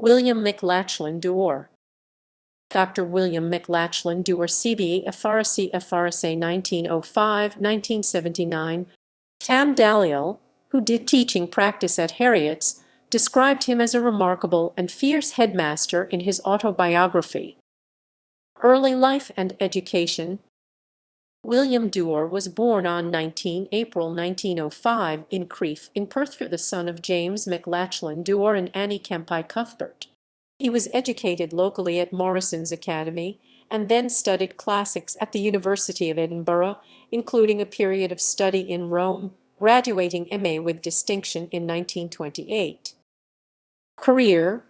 William McLachlan Dewar. Dr. William McLachlan Dewar, CB, FRSE, FRSA 1905-1979. Tam Dalyell, who did teaching practice at Heriot's, described him as a remarkable and fierce headmaster in his autobiography. Early life and education. William Dewar was born on April 1905 in Crieff in Perthshire, the son of James McLachlan Dewar and Annie Kempi Cuthbert. He was educated locally at Morrison's Academy and then studied classics at the University of Edinburgh, including a period of study in Rome, graduating MA with distinction in 1928. Career.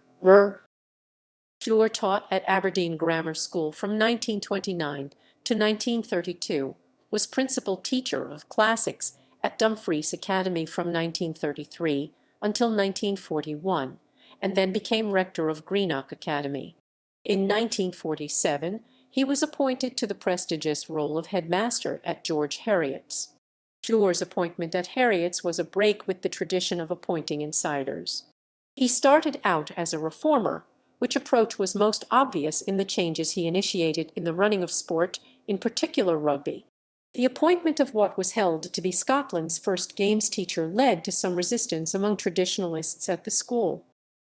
Dewar taught at Aberdeen Grammar School from 1929 to 1932, was principal teacher of classics at Dumfries Academy from 1933 until 1941, and then became rector of Greenock Academy. In 1947, he was appointed to the prestigious role of headmaster at George Heriot's. Dewar's appointment at Heriot's was a break with the tradition of appointing insiders. He started out as a reformer, which approach was most obvious in the changes he initiated in the running of sport, in particular rugby. The appointment of what was held to be Scotland's first games teacher led to some resistance among traditionalists at the school.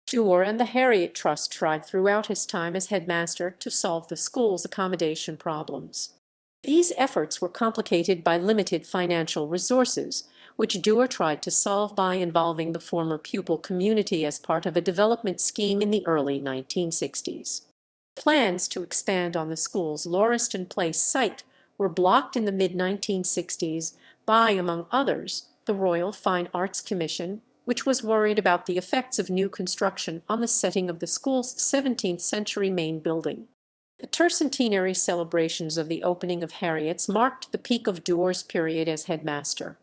Dewar and the Heriot Trust tried throughout his time as headmaster to solve the school's accommodation problems. These efforts were complicated by limited financial resources, which Dewar tried to solve by involving the former pupil community as part of a development scheme in the early 1960s. Plans to expand on the school's Lauriston Place site were blocked in the mid-1960s by, among others, the Royal Fine Arts Commission, which was worried about the effects of new construction on the setting of the school's 17th-century main building. The tercentenary celebrations of the opening of Heriot's marked the peak of Dewar's period as headmaster.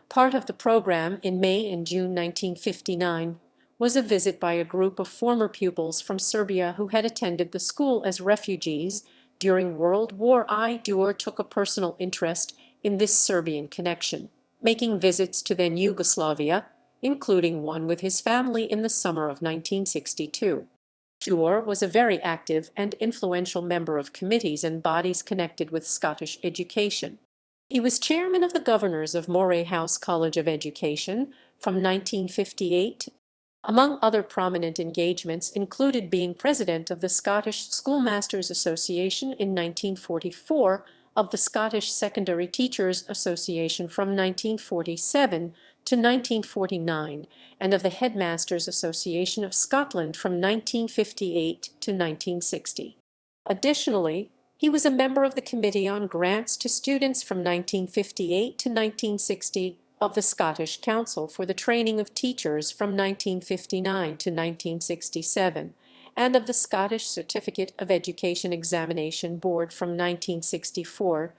Part of the program in May and June 1959 was a visit by a group of former pupils from Serbia who had attended the school as refugees during World War I. Dewar took a personal interest in this Serbian connection, making visits to then Yugoslavia, including one with his family in the summer of 1962. Dewar was a very active and influential member of committees and bodies connected with Scottish education. He was chairman of the governors of Moray House College of Education from 1958. Among other prominent engagements included being president of the Scottish Schoolmasters Association in 1944, of the Scottish Secondary Teachers Association from 1947 to 1949, and of the Headmasters Association of Scotland from 1958 to 1960. Additionally, he was a member of the Committee on Grants to Students from 1958 to 1960, of the Scottish Council for the Training of Teachers from 1959 to 1967, and of the Scottish Certificate of Education Examination Board from 1964.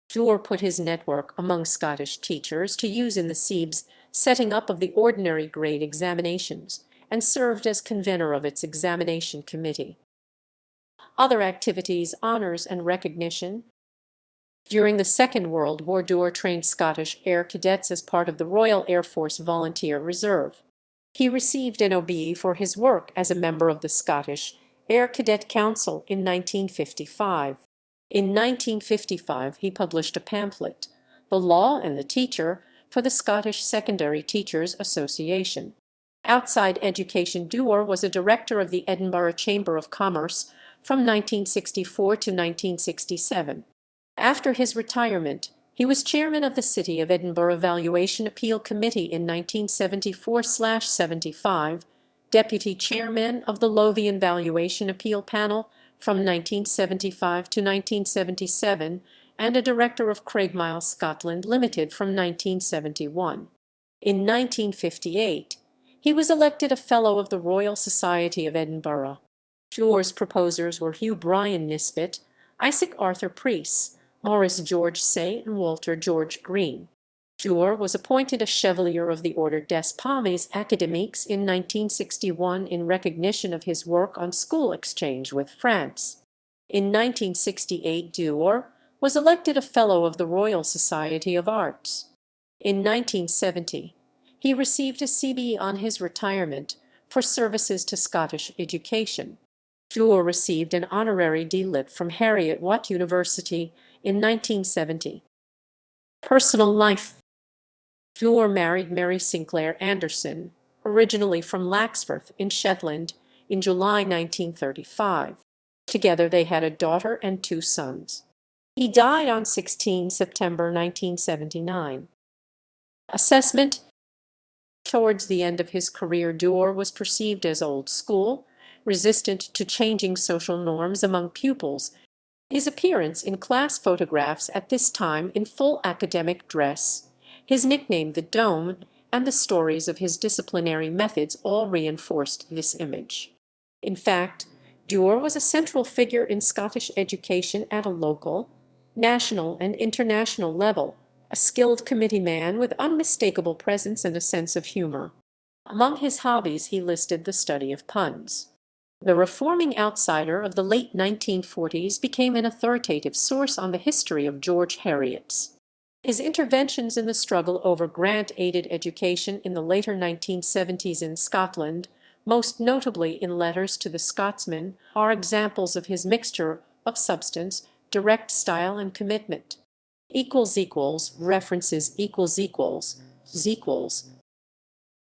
Dewar put his network among Scottish teachers to use in the SEB's setting up of the ordinary grade examinations, and served as convener of its examination committee. Other activities, honors, and recognition. During the Second World War, Dewar trained Scottish Air Cadets as part of the Royal Air Force Volunteer Reserve. He received an OBE for his work as a member of the Scottish Air Cadet Council in 1955. In 1955, he published a pamphlet, The Law and the Teacher, for the Scottish Secondary Teachers Association. Outside education, Dewar was a director of the Edinburgh Chamber of Commerce from 1964 to 1967. After his retirement, he was chairman of the City of Edinburgh Valuation Appeal Committee in 1974/75, deputy chairman of the Lothian Valuation Appeal Panel from 1975 to 1977, and a director of Craigmile Scotland Limited from 1971. In 1958, he was elected a Fellow of the Royal Society of Edinburgh. Dewar's proposers were Hugh Bryan Nisbet, Isaac Arthur Preece, Maurice George Say, and Walter George Green. Dewar was appointed a Chevalier of the Order des Palmes Académiques in 1961 in recognition of his work on school exchange with France. In 1968, Dewar was elected a Fellow of the Royal Society of Arts. In 1970, he received a CB on his retirement for services to Scottish education. Dewar received an honorary D.Litt from Heriot University in 1970. Personal life. Dewar married Mary Sinclair Anderson, originally from Laxforth in Shetland, in July 1935. Together they had a daughter and 2 sons. He died on 16 September 1979. Assessment. Towards the end of his career, Dewar was perceived as old school, resistant to changing social norms among pupils. His appearance in class photographs at this time in full academic dress, his nickname the Dome, and the stories of his disciplinary methods all reinforced this image. In fact, Dewar was a central figure in Scottish education at a local, national, and international level, a skilled committeeman with unmistakable presence and a sense of humor. Among his hobbies he listed the study of puns. The reforming outsider of the late 1940s became an authoritative source on the history of George Heriot's. His interventions in the struggle over grant-aided education in the later 1970s in Scotland, most notably in Letters to the Scotsman, are examples of his mixture of substance, direct style, and commitment. References